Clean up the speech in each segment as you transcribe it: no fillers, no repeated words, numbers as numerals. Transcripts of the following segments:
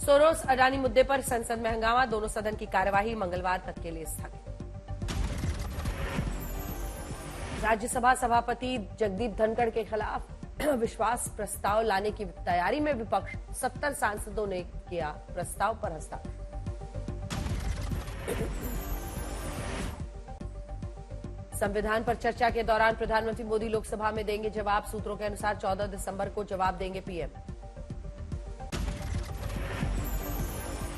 Soros Adani मुद्दे पर संसद में हंगामा, दोनों सदन की कार्यवाही मंगलवार तक के लिए स्थगित। राज्यसभा सभापति जगदीप धनखड़ के खिलाफ विश्वास प्रस्ताव लाने की तैयारी में विपक्ष, 70 सांसदों ने किया प्रस्ताव पर हस्ताक्षर। संविधान पर चर्चा के दौरान प्रधानमंत्री मोदी लोकसभा में देंगे जवाब, सूत्रों के अनुसार 14 दिसंबर को जवाब देंगे पीएम।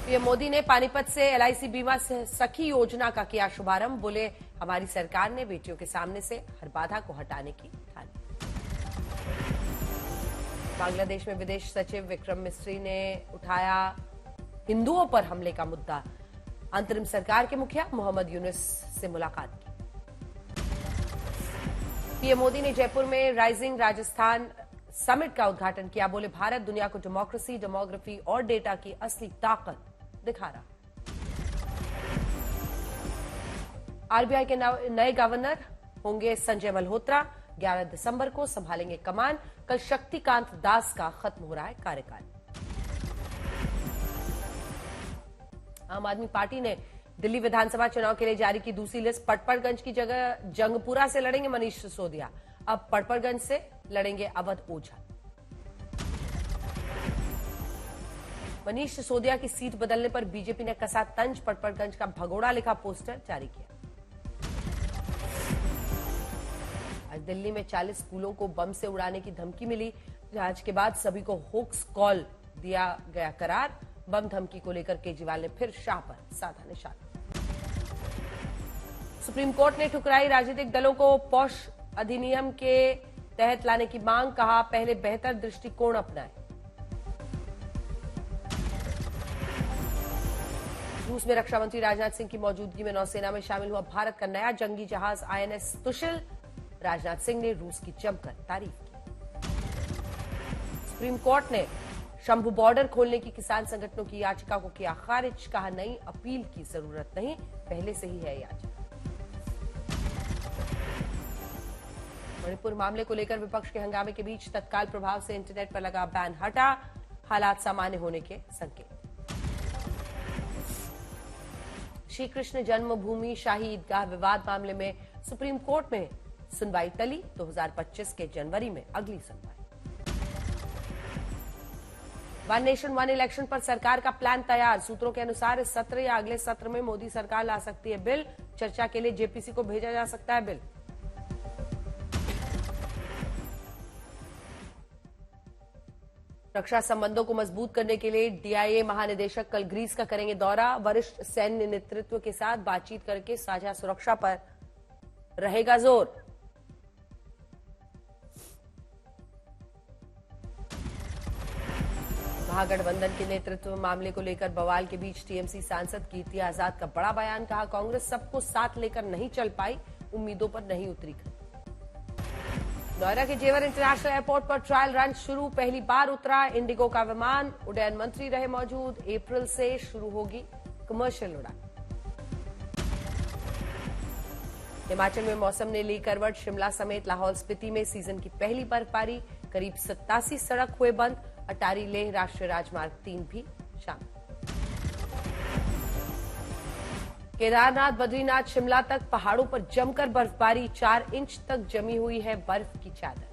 पीएम मोदी ने पानीपत से एलआईसी बीमा सखी योजना का किया शुभारंभ, बोले हमारी सरकार ने बेटियों के सामने से हर बाधा को हटाने की ठानी। बांग्लादेश में विदेश सचिव विक्रम मिस्री ने उठाया हिंदुओं पर हमले का मुद्दा, अंतरिम सरकार के मुखिया मोहम्मद यूनुस से मुलाकात की। पीएम मोदी ने जयपुर में राइजिंग राजस्थान समिट का उद्घाटन किया, बोले भारत दुनिया को डेमोक्रेसी, डेमोग्राफी और डेटा की असली ताकत दिखा रहा। आरबीआई के नए गवर्नर होंगे संजय मल्होत्रा, 11 दिसंबर को संभालेंगे कमान, कल शक्तिकांत दास का खत्म हो रहा है कार्यकाल। आम आदमी पार्टी ने दिल्ली विधानसभा चुनाव के लिए जारी की दूसरी लिस्ट, पटपड़गंज की जगह जंगपुरा से लड़ेंगे मनीष सिसोदिया, अब पटपड़गंज से लड़ेंगे अवध ओझा। मनीष सिसोदिया की सीट बदलने पर बीजेपी ने कसा तंज, पटपड़गंज का भगोड़ा लिखा पोस्टर जारी किया। आज दिल्ली में 40 स्कूलों को बम से उड़ाने की धमकी मिली, जांच के बाद सभी को होक्स कॉल दिया गया करार, बम धमकी को लेकर केजरीवाल ने फिर शाह पर साधा निशाना। सुप्रीम कोर्ट ने ठुकराई राजनीतिक दलों को पॉश अधिनियम के तहत लाने की मांग, कहा पहले बेहतर दृष्टिकोण अपनाएं। रूस में रक्षा मंत्री राजनाथ सिंह की मौजूदगी में नौसेना में शामिल हुआ भारत का नया जंगी जहाज आईएनएस तुशिल, राजनाथ सिंह ने रूस की जमकर तारीफ की। सुप्रीम कोर्ट ने शंभू बॉर्डर खोलने की किसान संगठनों की याचिका को किया खारिज, कहा नई अपील की जरूरत नहीं, पहले से ही है याचिका। मणिपुर मामले को लेकर विपक्ष के हंगामे के बीच तत्काल प्रभाव से इंटरनेट पर लगा बैन हटा, हालात सामान्य होने के संकेत। श्री कृष्ण जन्मभूमि शाही ईदगाह विवाद मामले में सुप्रीम कोर्ट में सुनवाई टली, 2025 के जनवरी में अगली सुनवाई। वन नेशन वन इलेक्शन पर सरकार का प्लान तैयार, सूत्रों के अनुसार इस सत्र या अगले सत्र में मोदी सरकार ला सकती है बिल, चर्चा के लिए जेपीसी को भेजा जा सकता है बिल। रक्षा संबंधों को मजबूत करने के लिए डीआईए महानिदेशक कल ग्रीस का करेंगे दौरा, वरिष्ठ सैन्य नेतृत्व के साथ बातचीत करके साझा सुरक्षा पर रहेगा जोर। महागठबंधन के नेतृत्व मामले को लेकर बवाल के बीच टीएमसी सांसद कीर्ति आजाद का बड़ा बयान, कहा कांग्रेस सबको साथ लेकर नहीं चल पाई, उम्मीदों पर नहीं उतरी। नोएडा के जेवर इंटरनेशनल एयरपोर्ट पर ट्रायल रन शुरू, पहली बार उतरा इंडिगो का विमान, उड्डयन मंत्री रहे मौजूद, अप्रैल से शुरू होगी कमर्शियल उड़ान। हिमाचल में मौसम ने ली करवट, शिमला समेत लाहौल स्पीति में सीजन की पहली बर्फबारी, करीब 87 सड़क हुए बंद, अटारी लेह राष्ट्रीय राजमार्ग 3 भी शामिल। केदारनाथ, बद्रीनाथ, शिमला तक पहाड़ों पर जमकर बर्फबारी, 4 इंच तक जमी हुई है बर्फ की चादर।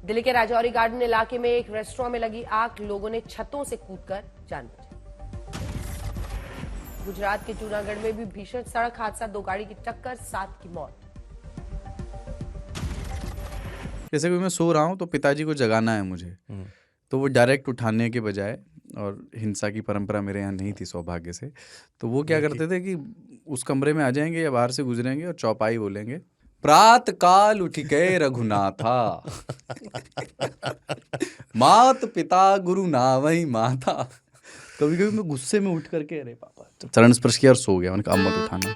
दिल्ली के राजौरी गार्डन इलाके में एक रेस्टोरेंट में लगी आग, लोगों ने छतों से कूदकर जान बचाई। गुजरात के जूनागढ़ में भी भीषण सड़क हादसा, 2 गाड़ी की टक्कर, 7 की मौत। जैसे कि मैं सो रहा हूं तो पिताजी को जगाना है मुझे, तो वो डायरेक्ट उठाने के बजाय, और हिंसा की परंपरा मेरे यहाँ नहीं थी सौभाग्य से, तो वो क्या करते थे कि उस कमरे में आ जाएंगे या बाहर से गुजरेंगे और चौपाई बोलेंगे, प्रात काल उठ गए रघुनाथा मात पिता गुरु नावई माता। कभी कभी मैं गुस्से में उठ करके अरे पापा चरण स्पर्श किया और सो गया, मैंने कहा अब मत उठाना।